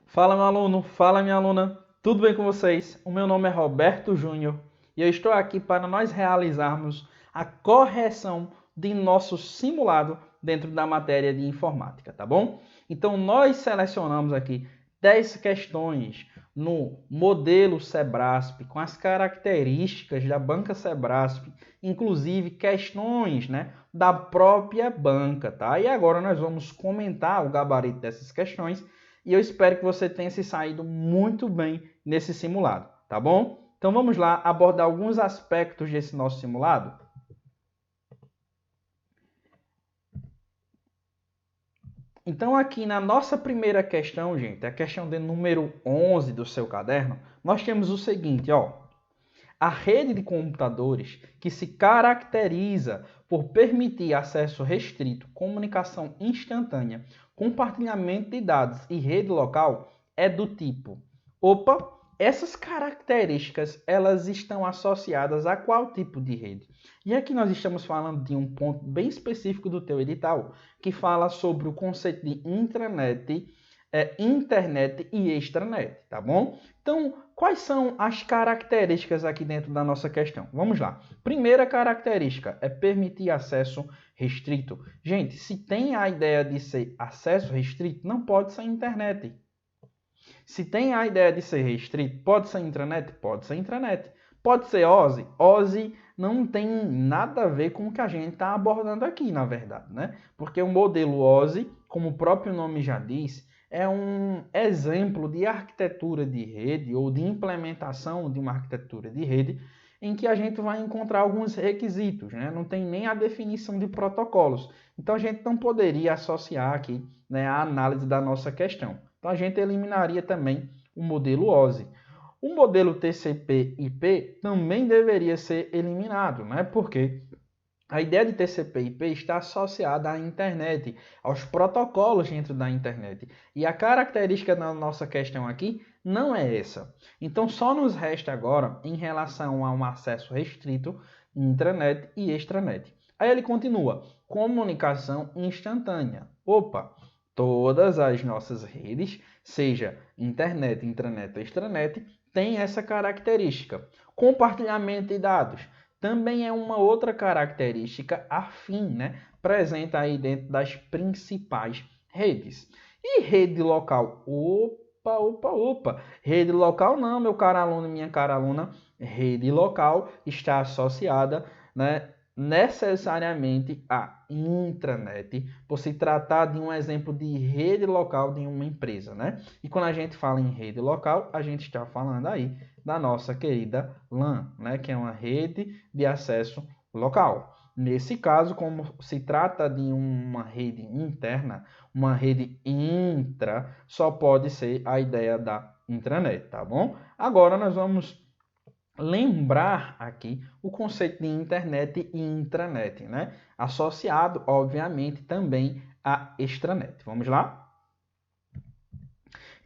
Fala, meu aluno, fala, minha aluna, tudo bem com vocês? O meu nome é Roberto Júnior e eu estou aqui para nós realizarmos a correção de nosso simulado dentro da matéria de informática, tá bom? Então, nós selecionamos aqui 10 questões no modelo Sebrasp, com as características da banca Sebrasp, inclusive questões, da própria banca, tá? E agora nós vamos comentar o gabarito dessas questões e eu espero que você tenha se saído muito bem nesse simulado, tá bom? Então vamos lá abordar alguns aspectos desse nosso simulado. Então aqui na nossa primeira questão, gente, a questão de número 11 do seu caderno, nós temos o seguinte, ó. A rede de computadores que se caracteriza por permitir acesso restrito, comunicação instantânea, compartilhamento de dados e rede local é do tipo. Opa, essas características elas estão associadas a qual tipo de rede? E aqui nós estamos falando de um ponto bem específico do teu edital, que fala sobre o conceito de intranet, internet e extranet, tá bom? Então, quais são as características aqui dentro da nossa questão? Vamos lá. Primeira característica é permitir acesso restrito. Gente, se tem a ideia de ser acesso restrito, não pode ser internet. Se tem a ideia de ser restrito, pode ser intranet? Pode ser intranet. Pode ser OSI? OSI não tem nada a ver com o que a gente está abordando aqui, na verdade, né? Porque o modelo OSI, como o próprio nome já diz, é um exemplo de arquitetura de rede ou de implementação de uma arquitetura de rede em que a gente vai encontrar alguns requisitos, né? Não tem nem a definição de protocolos. Então a gente não poderia associar aqui, né, a análise da nossa questão. Então a gente eliminaria também o modelo OSI. O modelo TCP/IP também deveria ser eliminado, né? Porque a ideia de TCP/IP está associada à internet, aos protocolos dentro da internet. E a característica da nossa questão aqui não é essa. Então só nos resta agora em relação a um acesso restrito, intranet e extranet. Aí ele continua: comunicação instantânea. Opa, todas as nossas redes, seja internet, intranet ou extranet, têm essa característica. Compartilhamento de dados também é uma outra característica afim, né? Presente aí dentro das principais redes. E rede local? Opa. Rede local não, meu caro aluno e minha cara aluna. Rede local está associada, né, necessariamente à intranet, por se tratar de um exemplo de rede local de uma empresa, né? E quando a gente fala em rede local, a gente está falando aí da nossa querida LAN, né, que é uma rede de acesso local. Nesse caso, como se trata de uma rede interna, uma rede intra, só pode ser a ideia da intranet, tá bom? Agora nós vamos lembrar aqui o conceito de internet e intranet, né? Associado, obviamente, também a extranet. Vamos lá?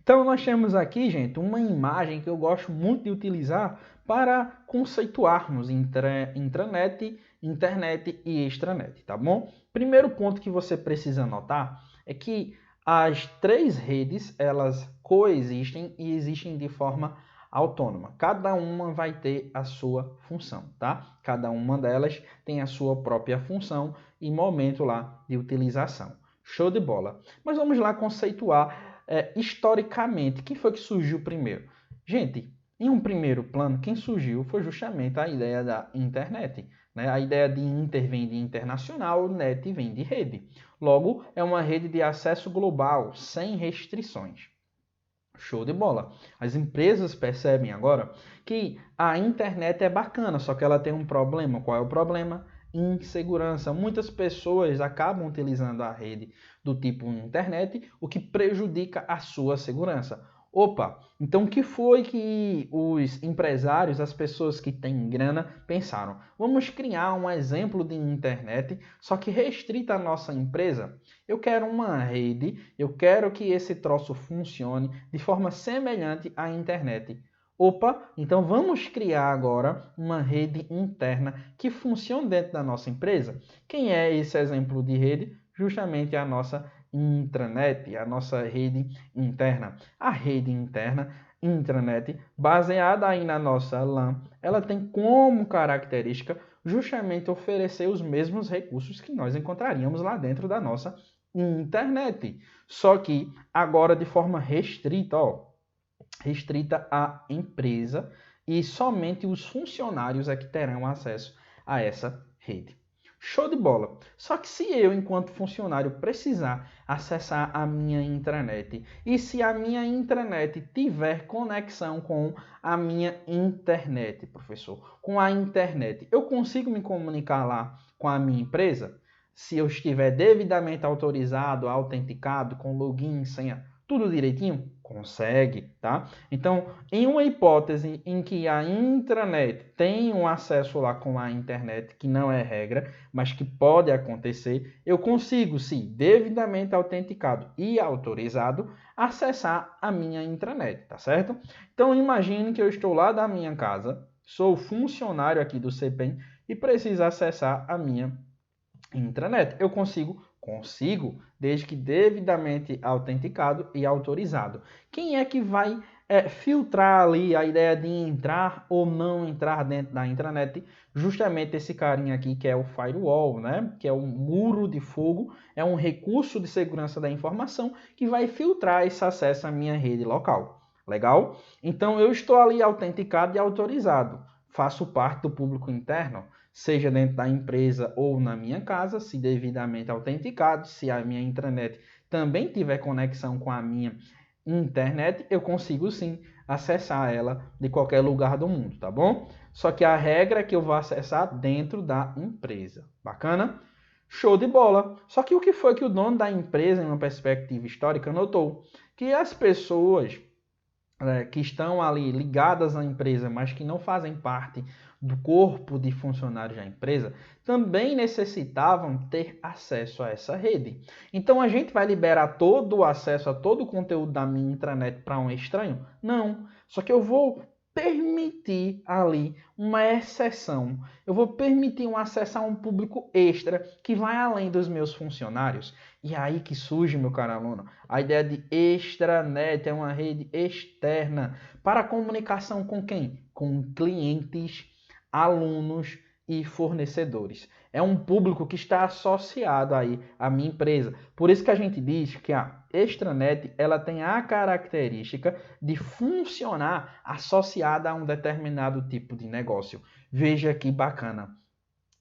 Então, nós temos aqui, gente, uma imagem que eu gosto muito de utilizar para conceituarmos intranet, internet e extranet, tá bom? Primeiro ponto que você precisa notar é que as três redes, elas coexistem e existem de forma autônoma. Cada uma vai ter a sua função, tá? Cada uma delas tem a sua própria função e momento lá de utilização. Show de bola. Mas vamos lá conceituar historicamente, quem foi que surgiu primeiro? Gente, em um primeiro plano, quem surgiu foi justamente a ideia da internet. Né? A ideia de inter vem de internacional, net vem de rede. Logo, é uma rede de acesso global, sem restrições. Show de bola. As empresas percebem agora que a internet é bacana, só que ela tem um problema. Qual é o problema? Insegurança. Muitas pessoas acabam utilizando a rede do tipo internet, o que prejudica a sua segurança. Opa, então o que foi que os empresários, as pessoas que têm grana, pensaram? Vamos criar um exemplo de internet, só que restrita a nossa empresa. Eu quero uma rede, eu quero que esse troço funcione de forma semelhante à internet. Opa, então vamos criar agora uma rede interna que funcione dentro da nossa empresa. Quem é esse exemplo de rede? Justamente a nossa intranet, a nossa rede interna. A rede interna, intranet, baseada aí na nossa LAN, ela tem como característica justamente oferecer os mesmos recursos que nós encontraríamos lá dentro da nossa internet. Só que agora de forma restrita, restrita à empresa e somente os funcionários é que terão acesso a essa rede. Show de bola! Só que se eu, enquanto funcionário, precisar acessar a minha intranet e se a minha intranet tiver conexão com a minha internet, professor, com a internet, eu consigo me comunicar lá com a minha empresa? Se eu estiver devidamente autorizado, autenticado, com login, senha, tudo direitinho? Consegue, tá? Então, em uma hipótese em que a intranet tem um acesso lá com a internet, que não é regra, mas que pode acontecer, eu consigo, sim, devidamente autenticado e autorizado, acessar a minha intranet, tá certo? Então, imagine que eu estou lá da minha casa, sou funcionário aqui do CPEM e preciso acessar a minha intranet. Eu consigo, desde que devidamente autenticado e autorizado. Quem é que vai filtrar ali a ideia de entrar ou não entrar dentro da intranet? Justamente esse carinha aqui que é o firewall, né? Que é o muro de fogo, é um recurso de segurança da informação que vai filtrar esse acesso à minha rede local. Legal? Então eu estou ali autenticado e autorizado. Faço parte do público interno, seja dentro da empresa ou na minha casa, se devidamente autenticado. Se a minha intranet também tiver conexão com a minha internet, eu consigo sim acessar ela de qualquer lugar do mundo, tá bom? Só que a regra é que eu vou acessar dentro da empresa. Bacana? Show de bola! Só que o que foi que o dono da empresa, em uma perspectiva histórica, notou? Que as pessoas que estão ali ligadas à empresa, mas que não fazem parte do corpo de funcionários da empresa, também necessitavam ter acesso a essa rede. Então a gente vai liberar todo o acesso a todo o conteúdo da minha intranet para um estranho? Não. Só que eu vou permitir ali uma exceção. Eu vou permitir um acesso a um público extra que vai além dos meus funcionários. E é aí que surge, meu caro aluno, a ideia de extranet, é uma rede externa para comunicação com quem? Com clientes, alunos e fornecedores. É um público que está associado aí à minha empresa. Por isso que a gente diz que a extranet ela tem a característica de funcionar associada a um determinado tipo de negócio. Veja que bacana.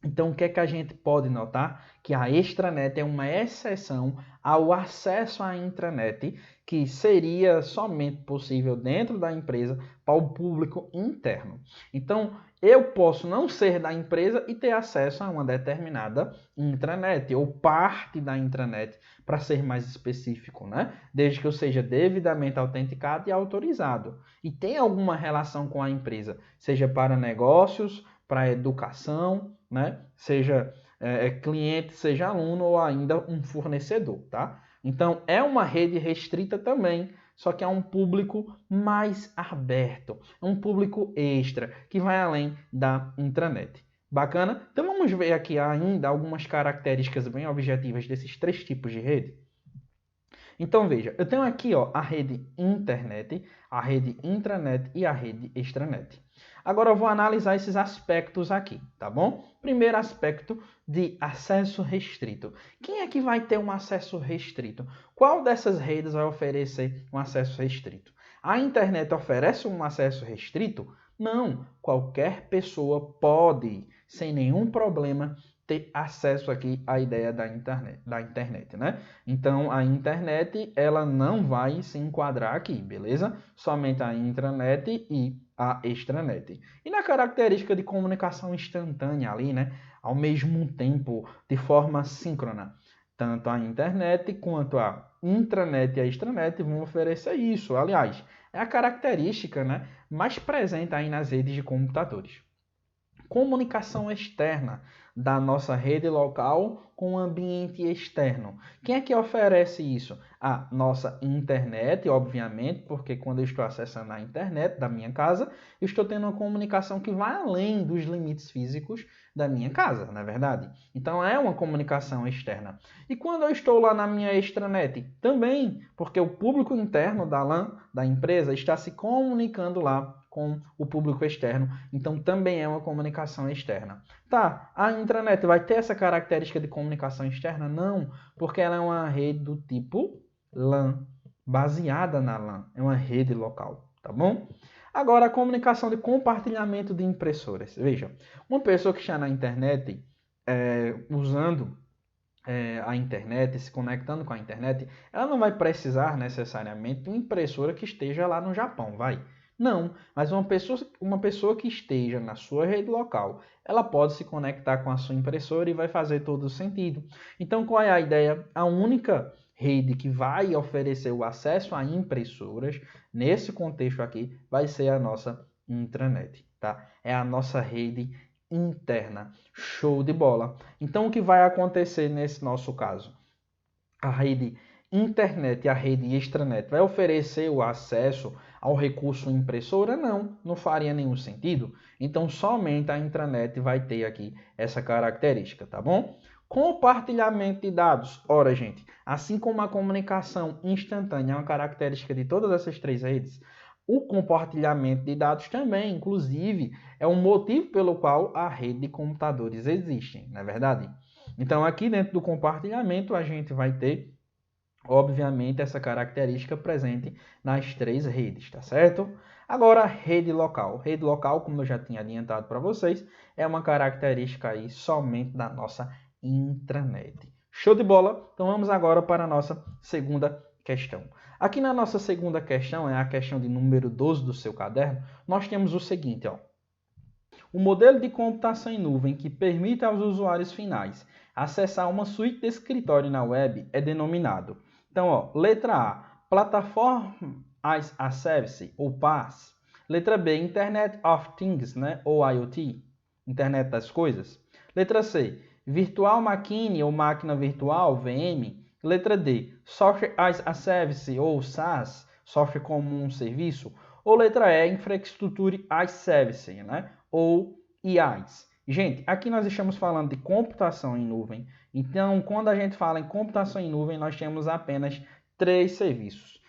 Então, o que é que a gente pode notar? Que a extranet é uma exceção ao acesso à intranet, que seria somente possível dentro da empresa para o público interno. Então, eu posso não ser da empresa e ter acesso a uma determinada intranet, ou parte da intranet, para ser mais específico, né? Desde que eu seja devidamente autenticado e autorizado. E tem alguma relação com a empresa, seja para negócios, para educação, né? Seja cliente, seja aluno ou ainda um fornecedor, tá? Então, é uma rede restrita também, só que é um público mais aberto, é um público extra, que vai além da intranet. Bacana? Então, vamos ver aqui ainda algumas características bem objetivas desses três tipos de rede. Então, veja, eu tenho aqui a rede internet, a rede intranet e a rede extranet. Agora eu vou analisar esses aspectos aqui, tá bom? Primeiro aspecto de acesso restrito. Quem é que vai ter um acesso restrito? Qual dessas redes vai oferecer um acesso restrito? A internet oferece um acesso restrito? Não, qualquer pessoa pode, sem nenhum problema, ter acesso aqui à ideia da internet, né? Então, a internet, ela não vai se enquadrar aqui, beleza? Somente a intranet e a extranet. E na característica de comunicação instantânea ali, né? Ao mesmo tempo, de forma síncrona. Tanto a internet quanto a intranet e a extranet vão oferecer isso. Aliás, é a característica, né, mais presente aí nas redes de computadores. Comunicação externa da nossa rede local com o ambiente externo. Quem é que oferece isso? A nossa internet, obviamente, porque quando eu estou acessando a internet da minha casa, eu estou tendo uma comunicação que vai além dos limites físicos da minha casa, não é verdade? Então é uma comunicação externa. E quando eu estou lá na minha extranet? Também, porque o público interno da LAN, da empresa, está se comunicando lá com o público externo, então também é uma comunicação externa. Tá, a intranet vai ter essa característica de comunicação externa? Não, porque ela é uma rede do tipo LAN, baseada na LAN, é uma rede local, tá bom? Agora, a comunicação de compartilhamento de impressoras. Veja, uma pessoa que está na internet, usando a internet, se conectando com a internet, ela não vai precisar necessariamente de uma impressora que esteja lá no Japão, vai? Não, mas uma pessoa que esteja na sua rede local, ela pode se conectar com a sua impressora e vai fazer todo o sentido. Então, qual é a ideia? A única rede que vai oferecer o acesso a impressoras, nesse contexto aqui, vai ser a nossa intranet, tá? É a nossa rede interna. Show de bola. Então, o que vai acontecer nesse nosso caso? A rede internet e a rede extranet vai oferecer o acesso ao recurso impressora? Não, não faria nenhum sentido. Então, somente a intranet vai ter aqui essa característica, tá bom? Compartilhamento de dados. Ora, gente, assim como a comunicação instantânea é uma característica de todas essas três redes, o compartilhamento de dados também, inclusive, é um motivo pelo qual a rede de computadores existe, não é verdade? Então, aqui dentro do compartilhamento, a gente vai ter, obviamente, essa característica presente nas três redes, tá certo? Agora, rede local. Rede local, como eu já tinha adiantado para vocês, é uma característica aí somente da nossa intranet. Show de bola? Então, vamos agora para a nossa segunda questão. Aqui na nossa segunda questão, é a questão de número 12 do seu caderno, nós temos o seguinte, ó. O modelo de computação em nuvem que permite aos usuários finais acessar uma suíte de escritório na web é denominado. Então, ó, letra A, Platform as a Service, ou PaaS. Letra B, Internet of Things, né, ou IoT, Internet das Coisas. Letra C, Virtual Machine, ou Máquina Virtual, VM. Letra D, Software as a Service, ou SaaS, Software como um Serviço. Ou letra E, Infrastructure as Service, né, ou IaaS. Gente, aqui nós estamos falando de computação em nuvem. Então, quando a gente fala em computação em nuvem, nós temos apenas três serviços.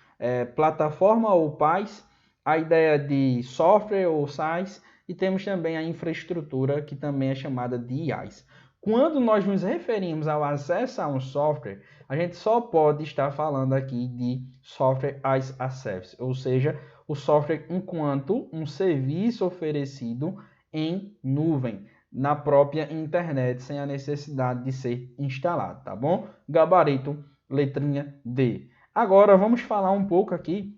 Plataforma ou PaaS, a ideia de software ou SaaS, e temos também a infraestrutura, que também é chamada de IaaS. Quando nós nos referimos ao acesso a um software, a gente só pode estar falando aqui de software as a service, ou seja, o software enquanto um serviço oferecido em nuvem, na própria internet, sem a necessidade de ser instalado, tá bom? Gabarito, letrinha D. Agora vamos falar um pouco aqui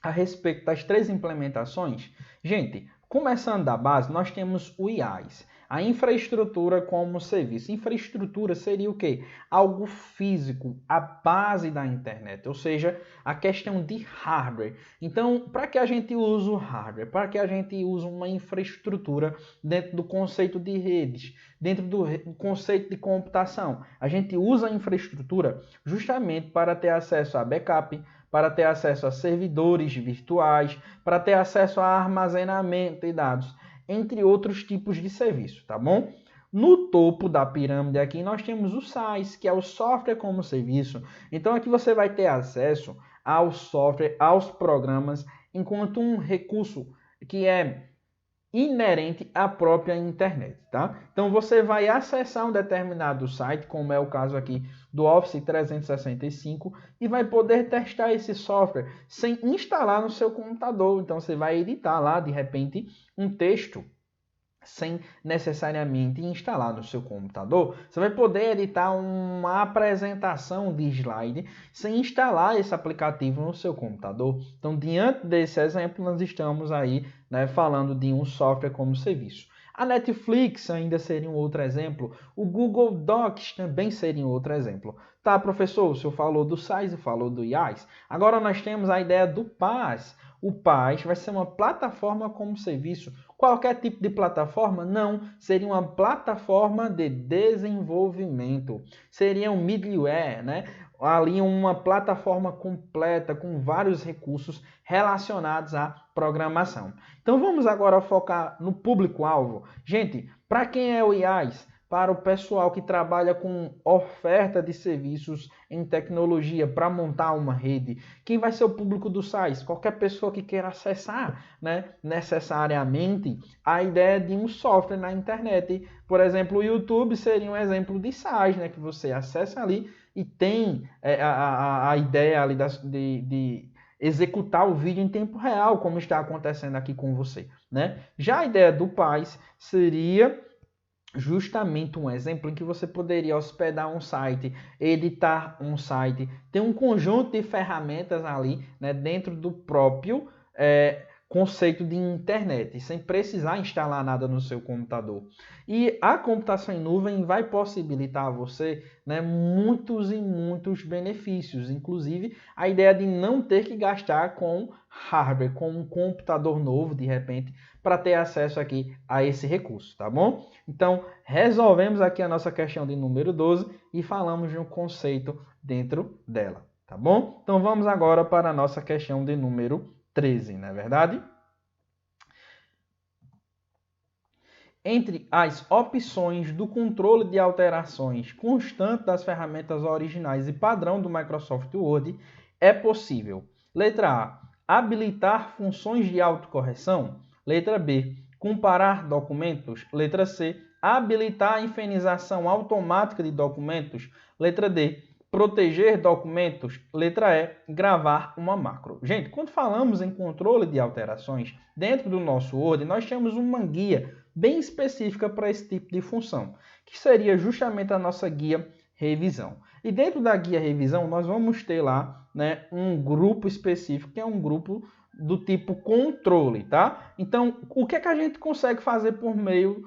a respeito das três implementações. Gente, começando da base, nós temos o IaaS, a infraestrutura como serviço. Infraestrutura seria o quê? Algo físico, a base da internet, ou seja, a questão de hardware. Então, para que a gente use o hardware? Para que a gente use uma infraestrutura dentro do conceito de redes, dentro do conceito de computação? A gente usa a infraestrutura justamente para ter acesso a backup, para ter acesso a servidores virtuais, para ter acesso a armazenamento de dados, entre outros tipos de serviço, tá bom? No topo da pirâmide aqui nós temos o SaaS, que é o software como serviço. Então aqui você vai ter acesso ao software, aos programas, enquanto um recurso que é inerente à própria internet, tá? Então você vai acessar um determinado site, como é o caso aqui do Office 365, e vai poder testar esse software sem instalar no seu computador. Então você vai editar lá, de repente, um texto sem necessariamente instalar no seu computador. Você vai poder editar uma apresentação de slide sem instalar esse aplicativo no seu computador. Então, diante desse exemplo, nós estamos aí, né, falando de um software como serviço. A Netflix ainda seria um outro exemplo. O Google Docs também seria um outro exemplo. Tá, professor, o senhor falou do SAIS e falou do IAS. Agora nós temos a ideia do PaaS. O PaaS vai ser uma plataforma como serviço. Qualquer tipo de plataforma? Não. Seria uma plataforma de desenvolvimento. Seria um middleware, né? Ali uma plataforma completa com vários recursos relacionados à programação. Então vamos agora focar no público-alvo. Gente, para quem é o IaaS? Para o pessoal que trabalha com oferta de serviços em tecnologia para montar uma rede. Quem vai ser o público do SaaS? Qualquer pessoa que queira acessar, né, necessariamente a ideia de um software na internet. Por exemplo, o YouTube seria um exemplo de SaaS, né, que você acessa ali e tem a ideia ali de executar o vídeo em tempo real, como está acontecendo aqui com você, né? Já a ideia do PaaS seria justamente um exemplo em que você poderia hospedar um site, editar um site, ter um conjunto de ferramentas ali, né, dentro do próprio conceito de internet, sem precisar instalar nada no seu computador. E a computação em nuvem vai possibilitar a você, né, muitos e muitos benefícios, inclusive a ideia de não ter que gastar com hardware, com um computador novo de repente, para ter acesso aqui a esse recurso, tá bom? Então, resolvemos aqui a nossa questão de número 12 e falamos de um conceito dentro dela, tá bom? Então, vamos agora para a nossa questão de número 13, não é verdade? Entre as opções do controle de alterações constante das ferramentas originais e padrão do Microsoft Word, é possível: letra A, habilitar funções de autocorreção; letra B, comparar documentos; letra C, habilitar a infinização automática de documentos; letra D, proteger documentos; letra E, gravar uma macro. Gente, quando falamos em controle de alterações dentro do nosso Word, nós temos uma guia bem específica para esse tipo de função, que seria justamente a nossa guia revisão. E dentro da guia revisão, nós vamos ter lá, né, um grupo específico, que é um grupo do tipo controle, tá? Então, o que é que a gente consegue fazer por meio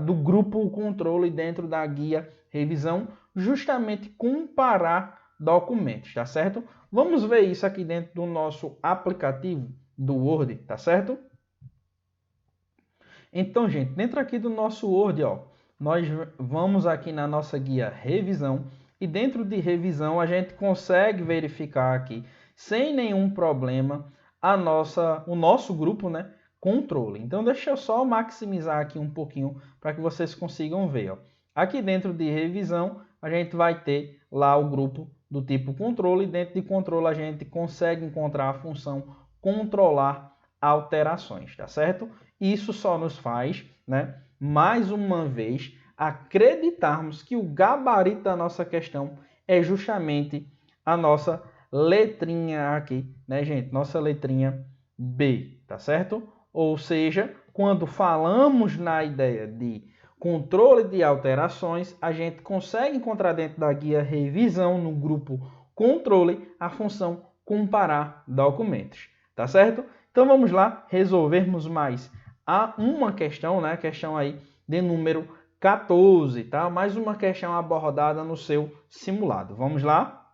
do grupo controle dentro da guia revisão? Justamente comparar documentos, tá certo? Vamos ver isso aqui dentro do nosso aplicativo do Word, tá certo? Então, gente, dentro aqui do nosso Word, ó, nós vamos aqui na nossa guia revisão e dentro de revisão a gente consegue verificar aqui, sem nenhum problema, o nosso grupo, né, controle. Então, deixa eu só maximizar aqui um pouquinho para que vocês consigam ver. Ó. Aqui dentro de revisão, a gente vai ter lá o grupo do tipo controle. E dentro de controle, a gente consegue encontrar a função controlar alterações, tá certo? Isso só nos faz, né, mais uma vez, acreditarmos que o gabarito da nossa questão é justamente a nossa letrinha aqui, né, gente? Nossa letrinha B, tá certo? Ou seja, quando falamos na ideia de controle de alterações, a gente consegue encontrar dentro da guia revisão, no grupo controle, a função comparar documentos, tá certo? Então vamos lá resolvermos mais uma questão, né? Questão aí de número 14, tá? Mais uma questão abordada no seu simulado. Vamos lá?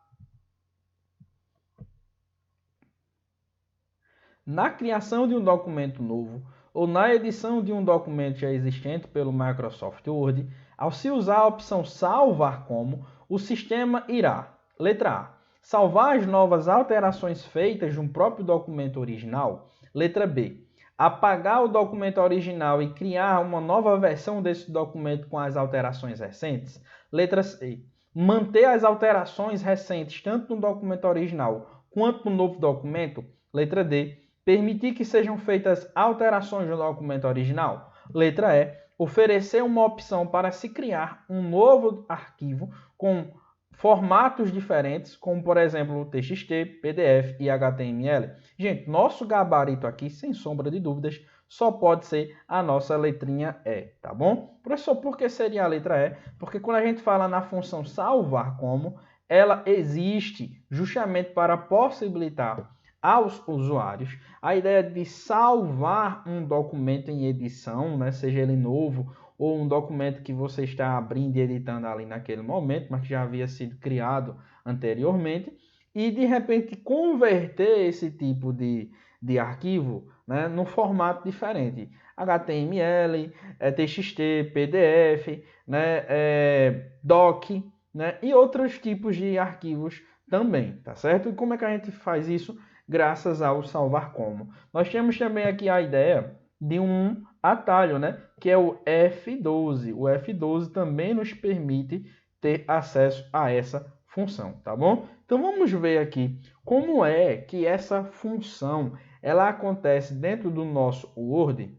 Na criação de um documento novo ou na edição de um documento já existente pelo Microsoft Word, ao se usar a opção salvar como, o sistema irá, letra A, salvar as novas alterações feitas de um próprio documento original; letra B, apagar o documento original e criar uma nova versão desse documento com as alterações recentes; letra C, manter as alterações recentes tanto no documento original quanto no novo documento; letra D, permitir que sejam feitas alterações no documento original; letra E, oferecer uma opção para se criar um novo arquivo com formatos diferentes, como por exemplo TXT, PDF e HTML. Gente, nosso gabarito aqui, sem sombra de dúvidas, só pode ser a nossa letrinha E, tá bom? Professor, por que seria a letra E? Porque quando a gente fala na função salvar como, ela existe justamente para possibilitar aos usuários a ideia de salvar um documento em edição, né, seja ele novo ou um documento que você está abrindo e editando ali naquele momento, mas que já havia sido criado anteriormente, e de repente converter esse tipo de arquivo, né, num formato diferente. HTML, TXT, PDF, né, doc, né, e outros tipos de arquivos também, tá certo? E como é que a gente faz isso? Graças ao salvar como. Nós temos também aqui a ideia de um atalho, né, que é o F12. O F12 também nos permite ter acesso a essa função, tá bom? Então vamos ver aqui como é que essa função ela acontece dentro do nosso Word.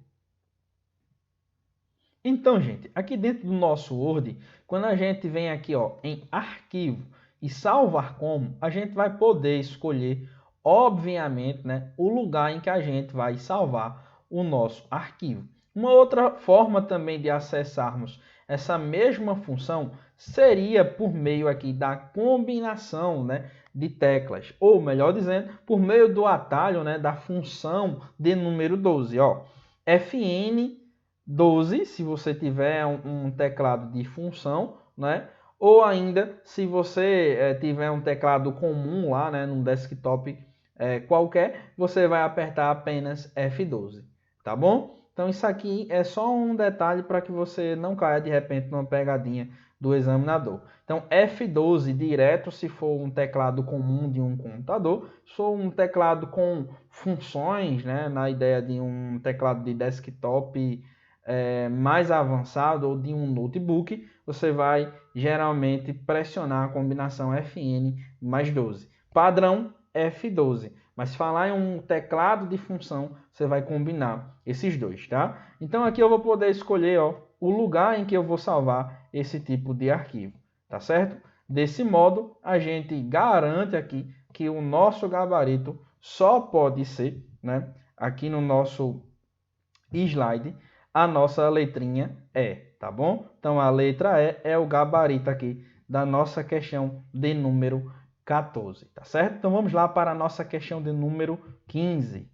Então, gente, aqui dentro do nosso Word, quando a gente vem aqui ó, em arquivo e salvar como, a gente vai poder escolher, obviamente, né, o lugar em que a gente vai salvar o nosso arquivo. Uma outra forma também de acessarmos essa mesma função seria por meio aqui da combinação, né, de teclas, ou melhor dizendo, por meio do atalho, né, da função de número 12, ó, Fn12, se você tiver um teclado de função, né? Ou ainda, se você tiver um teclado comum lá, né, num desktop qualquer, você vai apertar apenas F12, tá bom? Então isso aqui é só um detalhe para que você não caia de repente numa pegadinha do examinador. Então F12 direto se for um teclado comum de um computador, se for um teclado com funções, né, na ideia de um teclado de desktop mais avançado ou de um notebook, você vai geralmente pressionar a combinação Fn mais 12. Padrão F12. Mas falar em um teclado de função, você vai combinar esses dois, tá? Então aqui eu vou poder escolher ó, o lugar em que eu vou salvar esse tipo de arquivo, tá certo? Desse modo, a gente garante aqui que o nosso gabarito só pode ser, né, aqui no nosso slide, a nossa letrinha E, tá bom? Então a letra E é o gabarito aqui da nossa questão de número 14, tá certo? Então vamos lá para a nossa questão de número 15.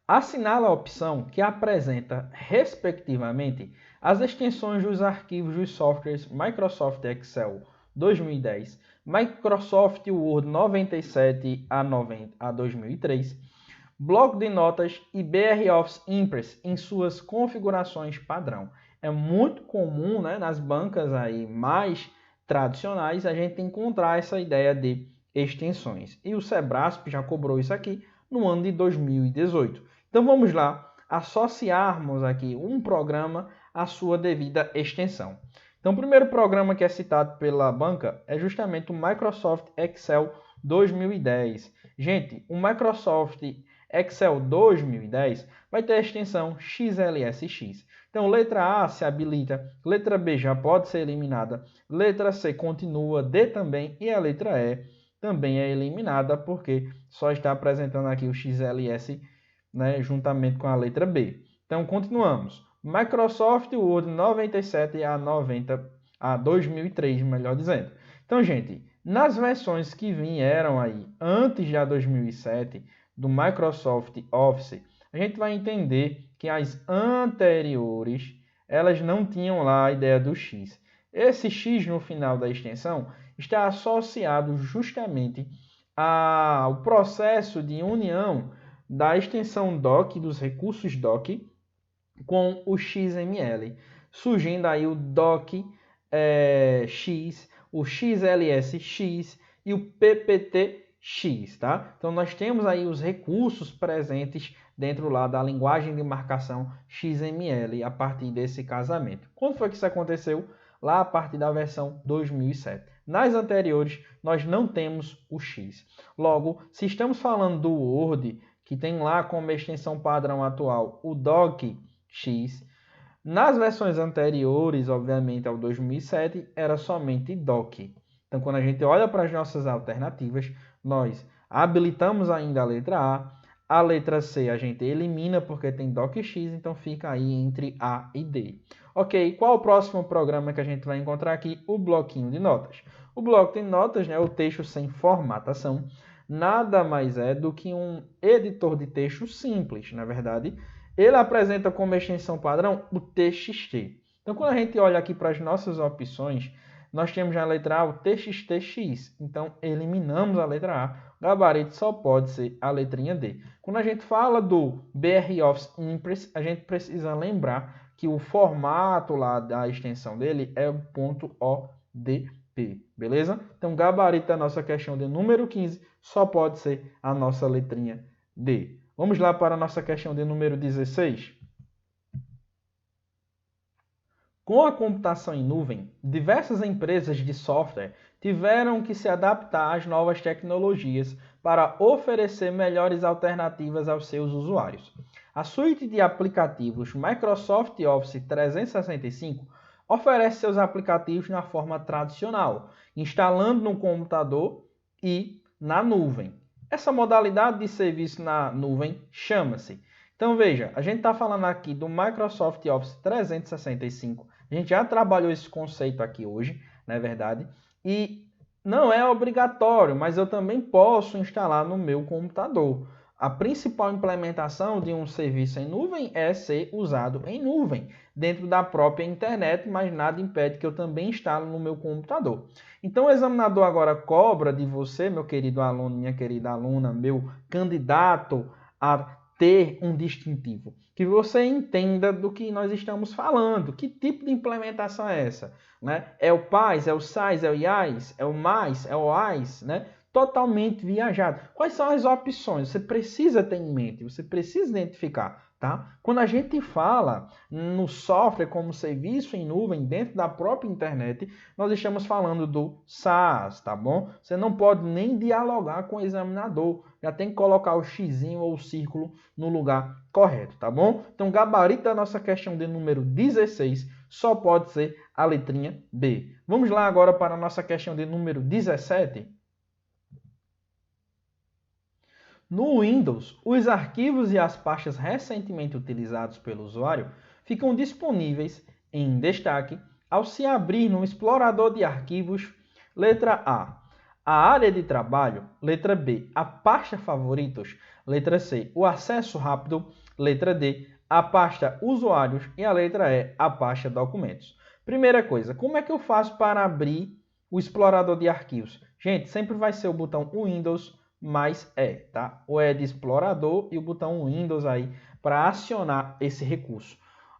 Assinala a opção que apresenta, respectivamente, as extensões dos arquivos dos softwares Microsoft Excel 2010, Microsoft Word 97 a 2003, bloco de notas e BROffice Impress em suas configurações padrão. É muito comum, né, nas bancas aí mais tradicionais a gente encontrar essa ideia de extensões. E o Sebrasp já cobrou isso aqui no ano de 2018. Então vamos lá associarmos aqui um programa à sua devida extensão. Então o primeiro programa que é citado pela banca é justamente o Microsoft Excel 2010. Gente, o Microsoft Excel 2010 vai ter a extensão XLSX. Então, letra A se habilita, letra B já pode ser eliminada, letra C continua, D também, e a letra E também é eliminada, porque só está apresentando aqui o XLS, né, juntamente com a letra B. Então, continuamos. Microsoft Word 97 a 2003, melhor dizendo. Então, gente, nas versões que vieram aí antes da 2007, do Microsoft Office, a gente vai entender que as anteriores, elas não tinham lá a ideia do X. Esse X no final da extensão está associado justamente ao processo de união da extensão doc, dos recursos doc, com o XML, surgindo aí o doc X, o XLSX e o PPT-X, tá? Então nós temos aí os recursos presentes dentro lá da linguagem de marcação XML a partir desse casamento. Quando foi que isso aconteceu? Lá a partir da versão 2007. Nas anteriores, nós não temos o X. Logo, se estamos falando do Word, que tem lá como extensão padrão atual o docx, nas versões anteriores, obviamente, ao 2007, era somente doc. Então, quando a gente olha para as nossas alternativas, nós habilitamos ainda a letra C a gente elimina porque tem docx, então fica aí entre A e D. Ok, qual o próximo programa que a gente vai encontrar aqui? O bloquinho de notas. O bloco de notas, né, o texto sem formatação, nada mais é do que um editor de texto simples, na verdade. Ele apresenta como extensão padrão o TXT. Então, quando a gente olha aqui para as nossas opções, nós temos na letra A o TXTX. Então, eliminamos a letra A. O gabarito só pode ser a letrinha D. Quando a gente fala do BROffice Impress, a gente precisa lembrar que o formato lá da extensão dele é o .odp, beleza? Então, o gabarito da nossa questão de número 15 só pode ser a nossa letrinha D. Vamos lá para a nossa questão de número 16. Com a computação em nuvem, diversas empresas de software tiveram que se adaptar às novas tecnologias para oferecer melhores alternativas aos seus usuários. A suíte de aplicativos Microsoft Office 365 oferece seus aplicativos na forma tradicional, instalando no computador e na nuvem. Essa modalidade de serviço na nuvem chama-se. Então veja, a gente está falando aqui do Microsoft Office 365. A gente já trabalhou esse conceito aqui hoje, não é verdade? E não é obrigatório, mas eu também posso instalar no meu computador. A principal implementação de um serviço em nuvem é ser usado em nuvem, dentro da própria internet, mas nada impede que eu também instale no meu computador. Então o examinador agora cobra de você, meu querido aluno, minha querida aluna, meu candidato a ter um distintivo, que você entenda do que nós estamos falando, que tipo de implementação é essa, né? É o PAS, é o SAIS, é o IAS, é o MAIS, é o AIS, né? Totalmente viajado. Quais são as opções? Você precisa ter em mente, você precisa identificar, tá? Quando a gente fala no software como serviço em nuvem dentro da própria internet, nós estamos falando do SaaS, tá bom? Você não pode nem dialogar com o examinador, já tem que colocar o xizinho ou o círculo no lugar correto, tá bom? Então, o gabarito da nossa questão de número 16 só pode ser a letrinha B. Vamos lá agora para a nossa questão de número 17. No Windows, os arquivos e as pastas recentemente utilizados pelo usuário ficam disponíveis em destaque ao se abrir no explorador de arquivos. Letra A área de trabalho. Letra B, a pasta favoritos. Letra C, o acesso rápido. Letra D, a pasta usuários. E a letra E, a pasta documentos. Primeira coisa, como é que eu faço para abrir o explorador de arquivos? Gente, sempre vai ser o botão Windows mais E, tá? O E de explorador e o botão Windows aí para acionar esse recurso.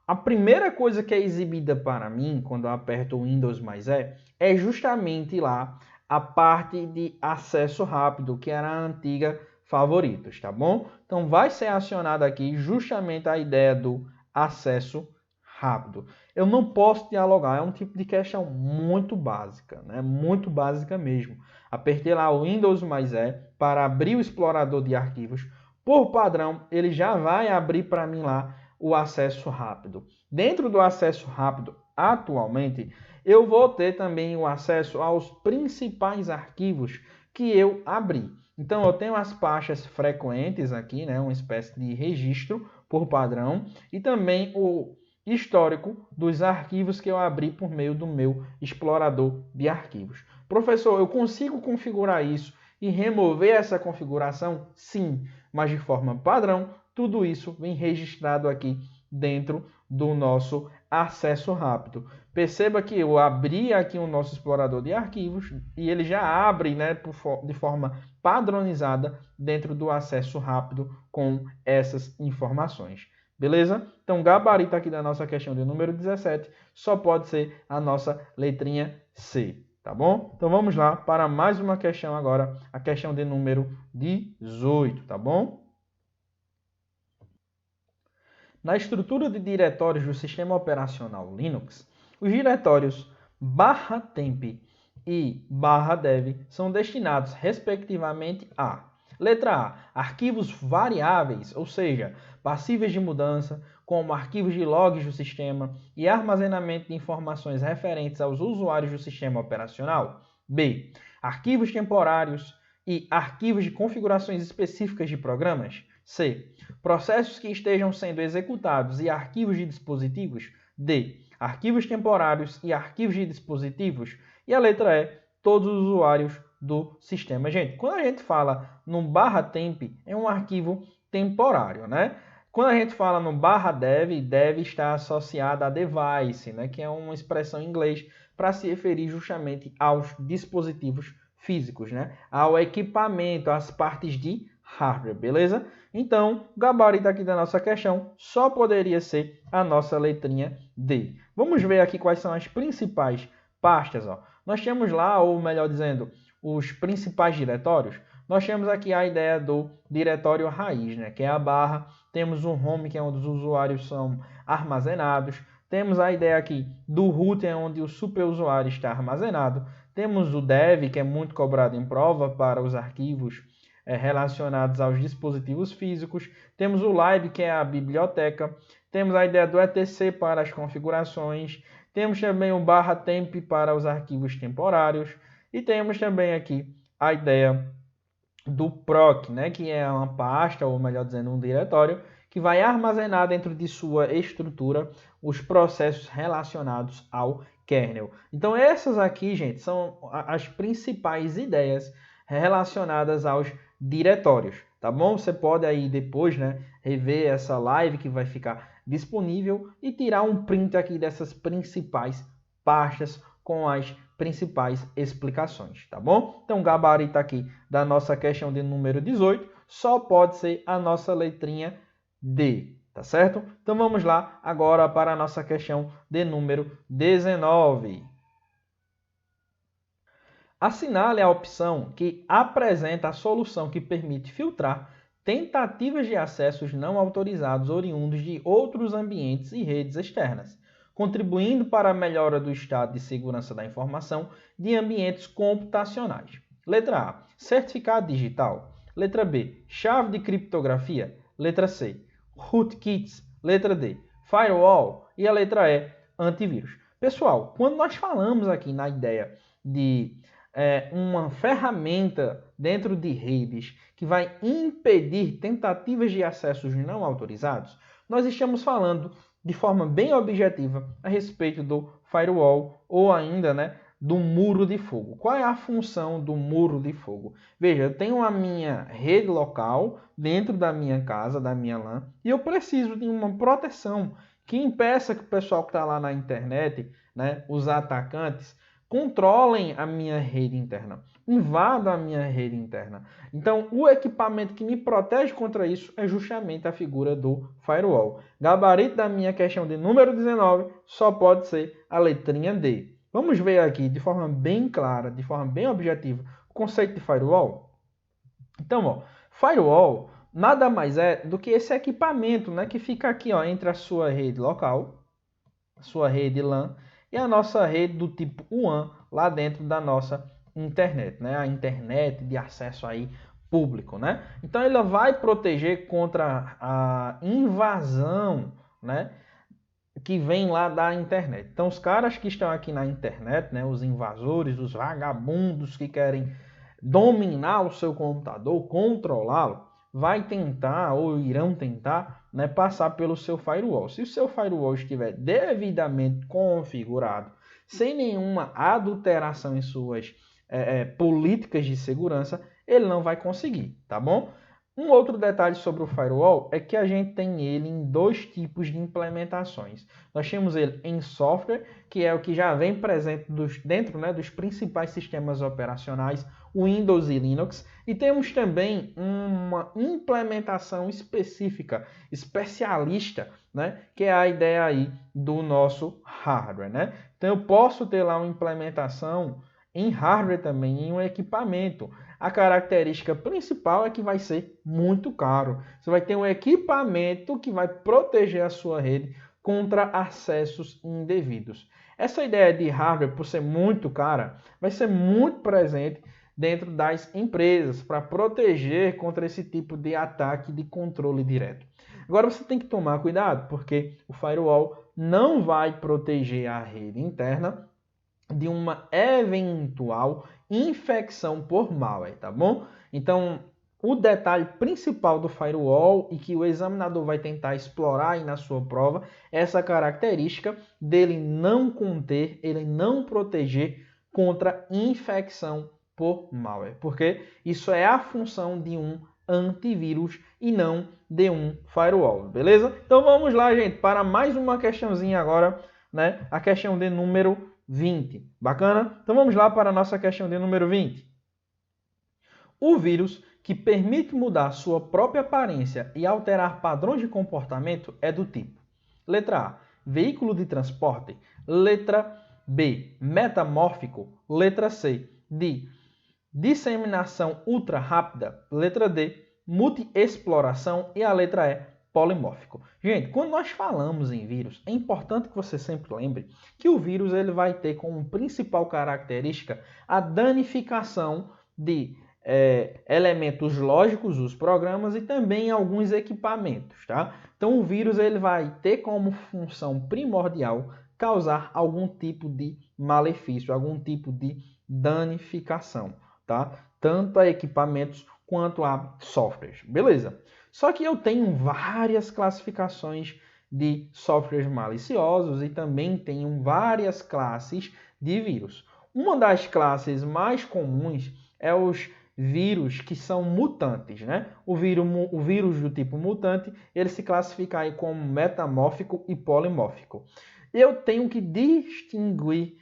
A primeira coisa que é exibida para mim quando eu aperto o Windows mais E é justamente lá a parte de acesso rápido, que era a antiga favoritos, tá bom? Então vai ser acionada aqui justamente a ideia do acesso rápido. Eu não posso dialogar, é um tipo de questão muito básica, né? Muito básica mesmo. Apertei lá o Windows mais E para abrir o explorador de arquivos. Por padrão, ele já vai abrir para mim lá o acesso rápido. Dentro do acesso rápido, atualmente, eu vou ter também o acesso aos principais arquivos que eu abri. Então, eu tenho as pastas frequentes aqui, né? Uma espécie de registro por padrão. E também o histórico dos arquivos que eu abri por meio do meu explorador de arquivos. Professor, eu consigo configurar isso e remover essa configuração? Sim, mas de forma padrão, tudo isso vem registrado aqui dentro do nosso acesso rápido. Perceba que eu abri aqui o nosso explorador de arquivos e ele já abre, né, de forma padronizada dentro do acesso rápido com essas informações. Beleza? Então, o gabarito aqui da nossa questão de número 17 só pode ser a nossa letrinha C. Tá bom? Então, vamos lá para mais uma questão agora, a questão de número 18, tá bom? Na estrutura de diretórios do sistema operacional Linux, os diretórios /temp e /dev são destinados, respectivamente, a letra A, arquivos variáveis, ou seja, passíveis de mudança, como arquivos de logs do sistema e armazenamento de informações referentes aos usuários do sistema operacional. B, arquivos temporários e arquivos de configurações específicas de programas. C, processos que estejam sendo executados e arquivos de dispositivos. D, arquivos temporários e arquivos de dispositivos. E a letra E, todos os usuários do sistema. Gente, quando a gente fala no /temp, é um arquivo temporário, né? Quando a gente fala no /dev, dev está associado a device, né? Que é uma expressão em inglês para se referir justamente aos dispositivos físicos, né? Ao equipamento, às partes de hardware, beleza? Então, o gabarito aqui da nossa questão só poderia ser a nossa letrinha D. Vamos ver aqui quais são as principais pastas. Ó. Nós temos lá, ou melhor dizendo, os principais diretórios. Nós temos aqui a ideia do diretório raiz, né? Que é a barra. Temos o home, que é onde os usuários são armazenados. Temos a ideia aqui do root, é onde o superusuário está armazenado. Temos o dev, que é muito cobrado em prova para os arquivos relacionados aos dispositivos físicos. Temos o lib, que é a biblioteca. Temos a ideia do etc para as configurações. Temos também o /temp para os arquivos temporários. E temos também aqui a ideia do proc, né, que é uma pasta, ou melhor dizendo, um diretório, que vai armazenar dentro de sua estrutura os processos relacionados ao kernel. Então essas aqui, gente, são as principais ideias relacionadas aos diretórios, tá bom? Você pode aí depois, né, rever essa live que vai ficar disponível e tirar um print aqui dessas principais pastas com as principais explicações, tá bom? Então, o gabarito aqui da nossa questão de número 18 só pode ser a nossa letrinha D, tá certo? Então, vamos lá agora para a nossa questão de número 19. Assinale a opção que apresenta a solução que permite filtrar tentativas de acessos não autorizados oriundos de outros ambientes e redes externas, contribuindo para a melhora do estado de segurança da informação de ambientes computacionais. Letra A, certificado digital. Letra B, chave de criptografia. Letra C, rootkits. Letra D, firewall. E a letra E, antivírus. Pessoal, quando nós falamos aqui na ideia de uma ferramenta dentro de redes que vai impedir tentativas de acessos não autorizados, nós estamos falando de forma bem objetiva a respeito do firewall ou ainda, né, do muro de fogo. Qual é a função do muro de fogo? Veja, eu tenho a minha rede local dentro da minha casa, da minha LAN, e eu preciso de uma proteção que impeça que o pessoal que está lá na internet, né, os atacantes, controlem a minha rede interna, invadam a minha rede interna. Então, o equipamento que me protege contra isso é justamente a figura do firewall. Gabarito da minha questão de número 19 só pode ser a letrinha D. Vamos ver aqui de forma bem clara, de forma bem objetiva, o conceito de firewall. Então, ó, firewall nada mais é do que esse equipamento, né, que fica aqui, ó, entre a sua rede local, a sua rede LAN, e a nossa rede do tipo WAN lá dentro da nossa internet, né? A internet de acesso aí público, né? Então ela vai proteger contra a invasão, né, que vem lá da internet. Então os caras que estão aqui na internet, né, os invasores, os vagabundos que querem dominar o seu computador, controlá-lo, vai tentar ou irão tentar, né, passar pelo seu firewall. Se o seu firewall estiver devidamente configurado, sem nenhuma adulteração em suas políticas de segurança, ele não vai conseguir, tá bom? Um outro detalhe sobre o firewall é que a gente tem ele em dois tipos de implementações. Nós temos ele em software, que é o que já vem presente dentro, né, dos principais sistemas operacionais, Windows e Linux, e temos também uma implementação específica, especialista, né, que é a ideia aí do nosso hardware, né? Então eu posso ter lá uma implementação em hardware também, em um equipamento. A característica principal é que vai ser muito caro. Você vai ter um equipamento que vai proteger a sua rede contra acessos indevidos. Essa ideia de hardware, por ser muito cara, vai ser muito presente dentro das empresas para proteger contra esse tipo de ataque de controle direto. Agora você tem que tomar cuidado, porque o firewall não vai proteger a rede interna de uma eventual infecção por malware, tá bom? Então, o detalhe principal do firewall e que o examinador vai tentar explorar aí na sua prova é essa característica dele não conter, ele não proteger contra infecção por malware, porque isso é a função de um antivírus e não de um firewall, beleza? Então vamos lá, gente, para mais uma questãozinha agora, né? A questão de número 20. Bacana? Então vamos lá para a nossa questão de número 20. O vírus que permite mudar sua própria aparência e alterar padrões de comportamento é do tipo: letra A, veículo de transporte; letra B, metamórfico; letra C, de disseminação ultra rápida; letra D, multi-exploração; e a letra E, polimórfico. Gente, quando nós falamos em vírus, é importante que você sempre lembre que o vírus ele vai ter como principal característica a danificação de elementos lógicos, os programas, e também alguns equipamentos, tá? Então o vírus ele vai ter como função primordial causar algum tipo de malefício, algum tipo de danificação, tá? Tanto a equipamentos quanto a softwares, beleza? Só que eu tenho várias classificações de softwares maliciosos e também tenho várias classes de vírus. Uma das classes mais comuns é os vírus que são mutantes, né? O vírus do tipo mutante, ele se classifica aí como metamórfico e polimórfico. Eu tenho que distinguir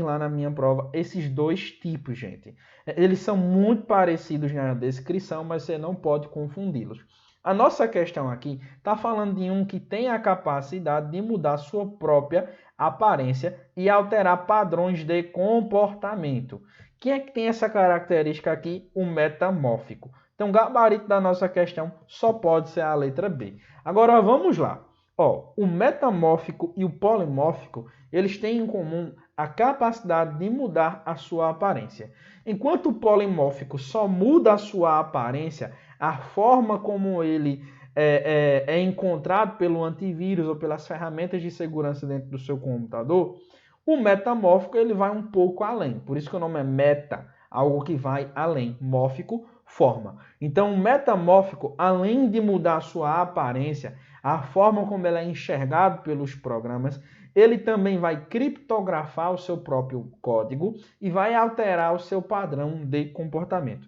lá na minha prova esses dois tipos, gente. Eles são muito parecidos na descrição, mas você não pode confundi-los. A nossa questão aqui está falando de um que tem a capacidade de mudar sua própria aparência e alterar padrões de comportamento. Quem é que tem essa característica aqui? O metamórfico. Então, o gabarito da nossa questão só pode ser a letra B. Agora, vamos lá. Ó, o metamórfico e o polimórfico, eles têm em comum a capacidade de mudar a sua aparência. Enquanto o polimórfico só muda a sua aparência, a forma como ele é encontrado pelo antivírus ou pelas ferramentas de segurança dentro do seu computador, o metamórfico ele vai um pouco além. Por isso que o nome é meta, algo que vai além. Mórfico, forma. Então, o metamórfico, além de mudar a sua aparência, a forma como ele é enxergado pelos programas, ele também vai criptografar o seu próprio código e vai alterar o seu padrão de comportamento.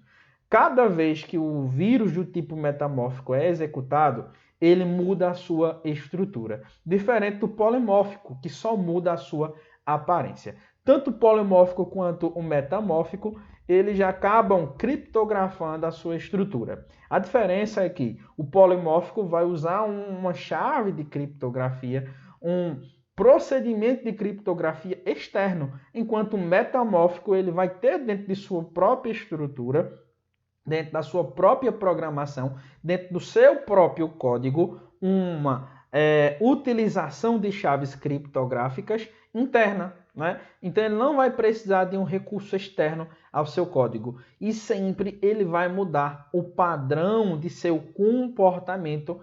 Cada vez que o vírus do tipo metamórfico é executado, ele muda a sua estrutura. Diferente do polimórfico, que só muda a sua aparência. Tanto o polimórfico quanto o metamórfico, eles já acabam criptografando a sua estrutura. A diferença é que o polimórfico vai usar uma chave de criptografia, um procedimento de criptografia externo, enquanto o metamórfico ele vai ter dentro de sua própria estrutura, dentro da sua própria programação, dentro do seu próprio código, uma utilização de chaves criptográficas interna, né? Então ele não vai precisar de um recurso externo ao seu código e sempre ele vai mudar o padrão de seu comportamento,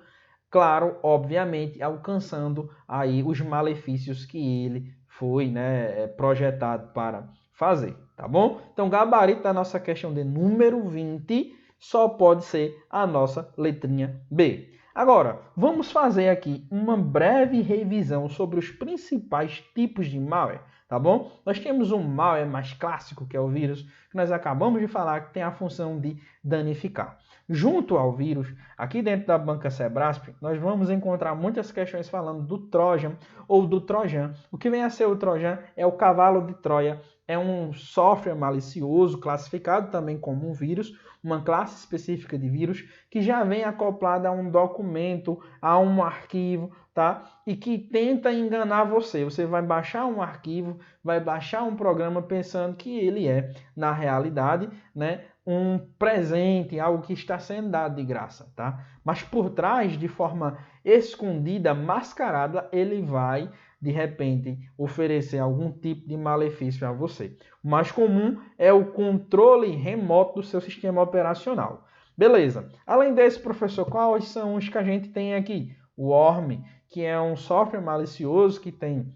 claro, obviamente, alcançando aí os malefícios que ele foi, né, projetado para fazer, tá bom? Então, gabarito da nossa questão de número 20 só pode ser a nossa letrinha B. Agora, vamos fazer aqui uma breve revisão sobre os principais tipos de malware, tá bom? Nós temos um malware mais clássico, que é o vírus, que nós acabamos de falar que tem a função de danificar. Junto ao vírus, aqui dentro da banca Sebrasp, nós vamos encontrar muitas questões falando do Trojan ou do Trojan. O que vem a ser o Trojan é o cavalo de Troia, é um software malicioso, classificado também como um vírus, uma classe específica de vírus, que já vem acoplada a um documento, a um arquivo, tá? E que tenta enganar você. Você vai baixar um arquivo, vai baixar um programa pensando que ele é, na realidade, né, um presente, algo que está sendo dado de graça, tá? Mas por trás, de forma escondida, mascarada, ele vai, de repente, oferecer algum tipo de malefício a você. O mais comum é o controle remoto do seu sistema operacional. Beleza. Além desse, professor, quais são os que a gente tem aqui? O Worm, que é um software malicioso que tem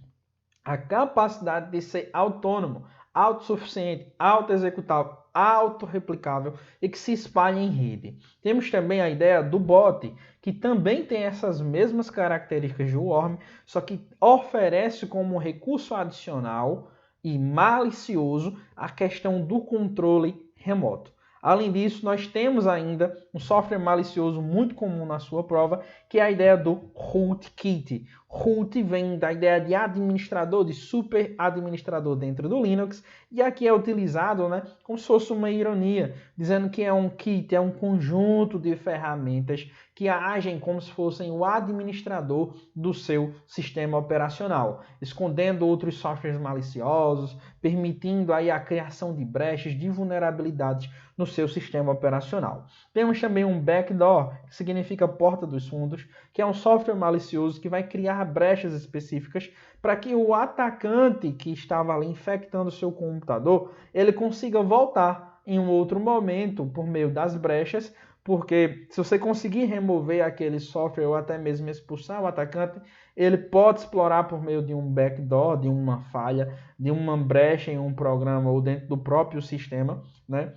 a capacidade de ser autônomo, autossuficiente, auto-executável, autorreplicável e que se espalha em rede. Temos também a ideia do bot, que também tem essas mesmas características do Worm, só que oferece como recurso adicional, e malicioso a questão do controle remoto. Além disso, nós temos ainda um software malicioso muito comum na sua prova, que é a ideia do rootkit. Root vem da ideia de administrador, de super administrador dentro do Linux, e aqui é utilizado, né, como se fosse uma ironia, dizendo que é um kit, é um conjunto de ferramentas que agem como se fossem o administrador do seu sistema operacional, escondendo outros softwares maliciosos, permitindo aí a criação de brechas, de vulnerabilidades no seu sistema operacional. Temos também um backdoor, que significa porta dos fundos, que é um software malicioso que vai criar brechas específicas para que o atacante que estava ali infectando o seu computador, ele consiga voltar em um outro momento por meio das brechas, porque se você conseguir remover aquele software ou até mesmo expulsar o atacante, ele pode explorar por meio de um backdoor, de uma falha, de uma brecha em um programa ou dentro do próprio sistema, né?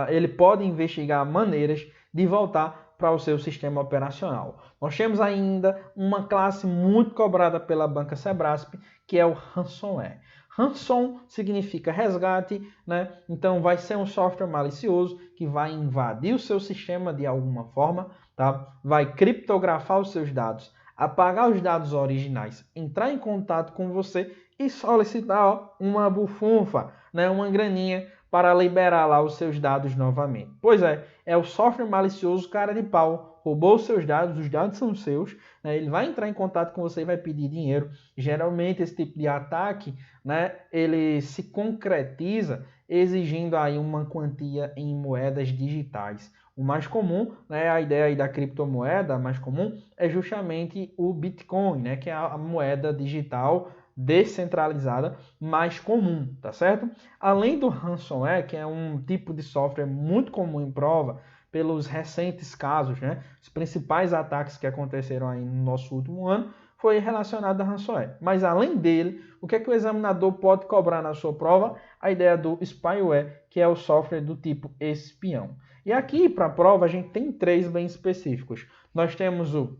Ele pode investigar maneiras de voltar para o seu sistema operacional. Nós temos ainda uma classe muito cobrada pela banca Sebrasp, que é o ransomware. Ransom significa resgate, né? Então vai ser um software malicioso que vai invadir o seu sistema de alguma forma, tá? Vai criptografar os seus dados, apagar os dados originais, entrar em contato com você e solicitar uma bufunfa, né? Uma graninha para liberar lá os seus dados novamente. Pois é o software malicioso cara de pau, roubou os seus dados, os dados são seus, né? Ele vai entrar em contato com você e vai pedir dinheiro. Geralmente esse tipo de ataque, né, ele se concretiza exigindo aí uma quantia em moedas digitais. O mais comum, né, a ideia aí da criptomoeda mais comum é justamente o Bitcoin, né, que é a moeda digital descentralizada mais comum, tá certo? Além do ransomware, que é um tipo de software muito comum em prova, pelos recentes casos, né? Os principais ataques que aconteceram aí no nosso último ano foi relacionado a ransomware. Mas além dele, o que é que o examinador pode cobrar na sua prova? A ideia do spyware, que é o software do tipo espião. E aqui para a prova a gente tem três bem específicos. Nós temos o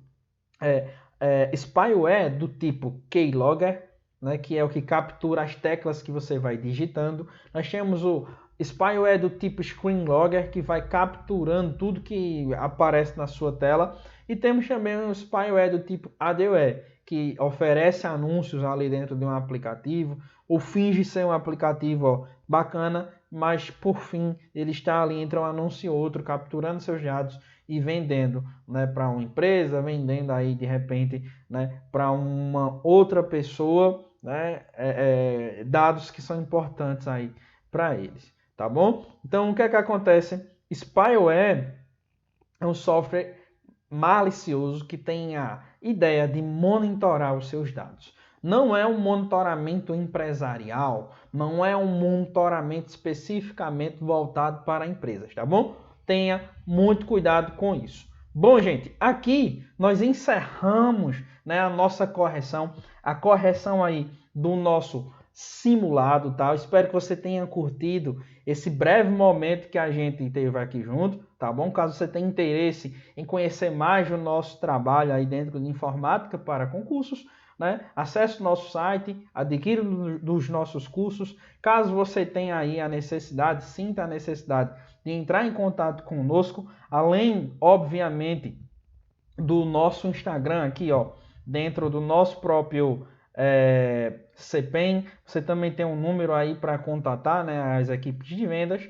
spyware do tipo keylogger, né, que é o que captura as teclas que você vai digitando. Nós temos o spyware do tipo screenlogger, que vai capturando tudo que aparece na sua tela. E temos também o spyware do tipo adware, que oferece anúncios ali dentro de um aplicativo, ou finge ser um aplicativo bacana, mas por fim ele está ali entre um anúncio e outro, capturando seus dados e vendendo, né, para uma empresa, vendendo aí de repente, né, para uma outra pessoa, né, dados que são importantes aí para eles, tá bom? Então o que é que acontece? Spyware é um software malicioso que tem a ideia de monitorar os seus dados. Não é um monitoramento empresarial, não é um monitoramento especificamente voltado para empresas, tá bom? Tenha muito cuidado com isso. Bom, gente, aqui nós encerramos, né, a nossa correção, a correção aí do nosso simulado, tá? Eu espero que você tenha curtido esse breve momento que a gente teve aqui junto, tá bom? Caso você tenha interesse em conhecer mais do nosso trabalho aí dentro de informática para concursos, né? Acesse o nosso site, adquira dos nossos cursos. Caso você tenha aí a necessidade, sinta a necessidade de entrar em contato conosco, além, obviamente, do nosso Instagram aqui, ó, dentro do nosso próprio CPEM, você também tem um número aí para contatar, né, as equipes de vendas.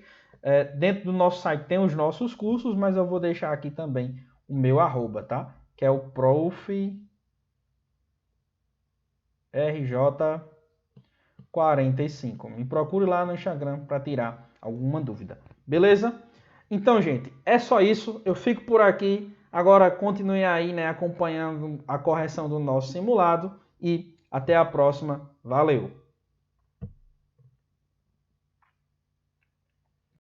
Dentro do nosso site tem os nossos cursos, mas eu vou deixar aqui também o meu arroba, tá? Que é o Prof. RJ45. Me procure lá no Instagram para tirar alguma dúvida. Beleza? Então, gente, é só isso. Eu fico por aqui. Agora continue aí, né, acompanhando a correção do nosso simulado e até a próxima. Valeu!